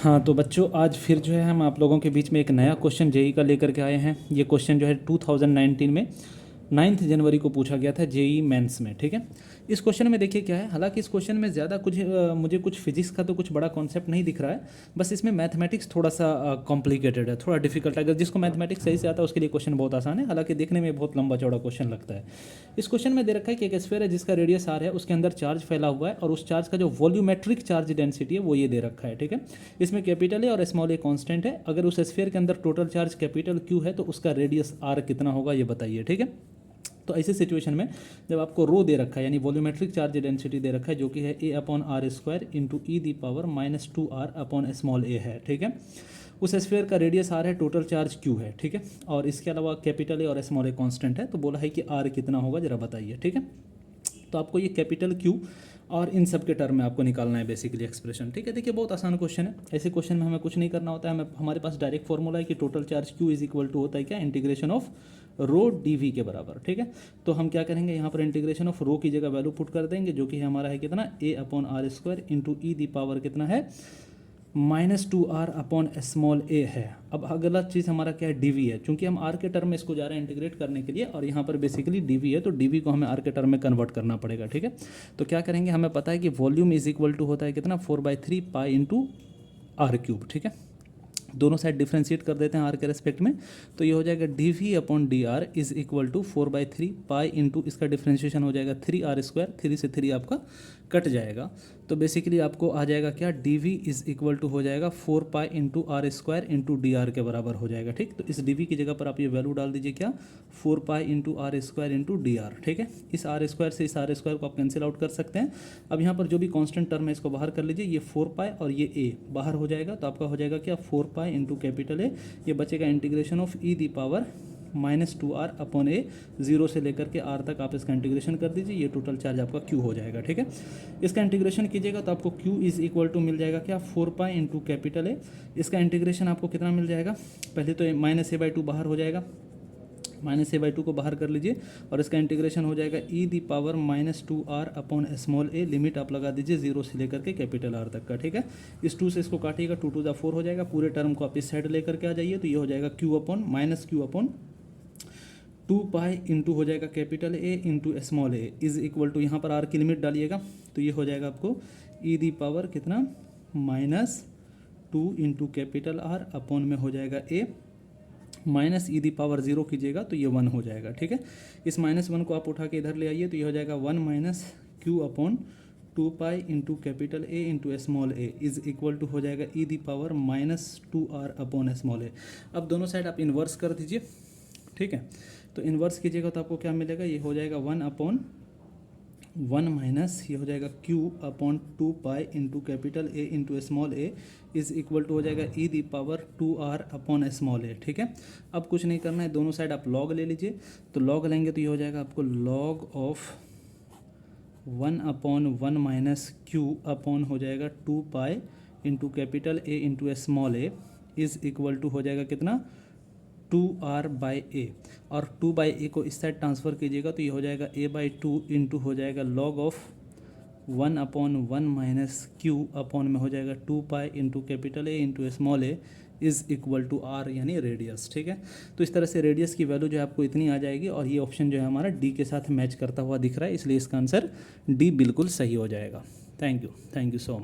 हाँ तो बच्चों, आज फिर जो है हम आप लोगों के बीच में एक नया क्वेश्चन जेई का लेकर के आए हैं। ये क्वेश्चन जो है 2019 में 9 जनवरी को पूछा गया था जेई मेंस में। ठीक है, इस क्वेश्चन में देखिए क्या है। हालांकि इस क्वेश्चन में ज़्यादा कुछ मुझे कुछ फिजिक्स का तो कुछ बड़ा कॉन्सेप्ट नहीं दिख रहा है, बस इसमें मैथमेटिक्स थोड़ा सा कॉम्प्लिकेटेड है, थोड़ा डिफिकल्ट है। अगर जिसको मैथमेटिक्स सही से आता है उसके लिए क्वेश्चन बहुत आसान है, हालांकि देखने में बहुत लंबा चौड़ा क्वेश्चन लगता है। इस क्वेश्चन में दे रखा है कि एक स्फीयर है जिसका रेडियस आर है, उसके अंदर चार्ज फैला हुआ है और उस चार्ज का जो वॉल्यूमेट्रिक चार्ज डेंसिटी है वो ये दे रखा है। ठीक है, इसमें कैपिटल ए और स्मॉल ए कांस्टेंट है। अगर उस स्फीयर के अंदर टोटल चार्ज कैपिटल क्यू है तो उसका रेडियस आर कितना होगा ये बताइए। ठीक है, तो ऐसी सिचुएशन में जब आपको रो दे रखा है यानी वॉल्यूमेट्रिक चार्ज डेंसिटी दे रखा है जो कि है a upon r square into e the power -2r upon small a है। ठीक है, उस स्फीयर का रेडियस आर है, टोटल चार्ज क्यू है। ठीक है, और इसके अलावा कैपिटल ए और स्मॉल ए कांस्टेंट है, तो बोला है कि आर कितना होगा जरा बताइए। ठीक है, तो आपको ये कैपिटल क्यू और इन सब के टर्म में आपको निकालना है बेसिकली एक्सप्रेशन। ठीक है, देखिए बहुत आसान क्वेश्चन है। ऐसे क्वेश्चन में हमें कुछ नहीं करना होता है, हमें हमारे पास डायरेक्ट फॉर्मूला है कि total charge Q is equal to होता है क्या, integration of rho D V के बराबर। ठीक है, तो हम क्या करेंगे, यहाँ पर इंटीग्रेशन ऑफ रो की जगह वैल्यू पुट कर देंगे जो कि हमारा है कितना, a upon r square into e the power कितना है -2r अपॉन स्मॉल ए है। अब अगला चीज़ हमारा क्या है, डीवी है। चूंकि हम आर के टर्म में इसको जा रहे हैं इंटीग्रेट करने के लिए और यहाँ पर बेसिकली डीवी है, तो डीवी को हमें आर के टर्म में कन्वर्ट करना पड़ेगा। ठीक है, तो क्या करेंगे, हमें पता है कि वॉल्यूम इज इक्वल टू होता है कितना, 4/3 पाई इंटू आर क्यूब। ठीक है, दोनों साइड डिफ्रेंशिएट कर देते हैं आर के रेस्पेक्ट में, तो ये हो जाएगा D V upon D R is equal to 4/3 pi into इसका डिफ्रेंशिएशन हो जाएगा 3r², 3 से 3 आपका कट जाएगा। तो बेसिकली आपको आ जाएगा क्या, D V is equal to हो जाएगा 4 pi into R square into D R के बराबर हो जाएगा। ठीक, तो इस डी वी की जगह पर आप ये वैल्यू डाल दीजिए क्या, 4 pi into R square into D R. ठीक है, इस आर स्क्वायर से इस आर स्क्वायर को आप कैंसिल आउट कर सकते हैं। अब यहाँ पर जो भी कांस्टेंट टर्म है इसको बाहर कर लीजिए, ये 4 पाई और ये ए बाहर हो जाएगा, तो आपका हो जाएगा क्या, 4 पाई इंटू कैपिटल ए, ये बचेगा integration of e the power -2r upon a, 0 से लेकर के r तक आप इसका इंटीग्रेशन कर दीजिए, ये टोटल चार्ज आपका q हो जाएगा। ठीक है, इसका इंटीग्रेशन कीजिएगा तो आपको q इज इक्वल टू मिल जाएगा क्या, 4 पाई इंटू कैपिटल ए। इसका इंटीग्रेशन आपको कितना मिल जाएगा, पहले तो -a/2 बाहर हो जाएगा, -a/2 को बाहर कर लीजिए और इसका इंटीग्रेशन हो जाएगा e the power -2r upon small a, limit आप लगा दीजिए 0 से लेकर के कैपिटल आर तक का। ठीक है, इस 2 से इसको काटिएगा, 2 टू द 4 हो जाएगा, पूरे टर्म को आप इस साइड लेकर के आ जाइए, तो ये हो जाएगा q अपॉन -q/2 पाई इंटू हो जाएगा capital A into small A is equal to, यहाँ पर आर की लिमिट डालिएगा तो ये हो जाएगा आपको ई दी पावर कितना, -2 इंटू कैपिटल आर अपॉन में हो जाएगा ए, माइनस ई दी पावर 0 कीजिएगा तो ये 1 हो जाएगा। ठीक है, इस -1 को आप उठा के इधर ले आइए तो ये हो जाएगा 1 minus Q upon 2 pi into capital A into small A is equal to हो जाएगा e the power -2r upon small a. अब दोनों साइड आप इन्वर्स कर दीजिए। ठीक है, तो इन्वर्स कीजिएगा तो आपको क्या मिलेगा, ये हो जाएगा 1/1 माइनस ये हो जाएगा q upon 2 pi into capital A into small A is equal to हो जाएगा e the power 2r upon small a. ठीक है, अब कुछ नहीं करना है, दोनों साइड आप लॉग ले लीजिए, तो लॉग लेंगे तो ये हो जाएगा आपको log of 1/1 minus Q upon हो जाएगा 2 pi into capital A into small A is equal to हो जाएगा कितना, 2r/a, और 2/a को इस साइड ट्रांसफ़र कीजिएगा तो ये हो जाएगा a/2 इंटू हो जाएगा log of 1/1 minus Q upon में हो जाएगा 2 pi into capital A into small A is equal to r यानी रेडियस। ठीक है, तो इस तरह से रेडियस की वैल्यू जो है आपको इतनी आ जाएगी और ये ऑप्शन जो है हमारा डी के साथ मैच करता हुआ दिख रहा है, इसलिए इसका आंसर डी बिल्कुल सही हो जाएगा। Thank you so much.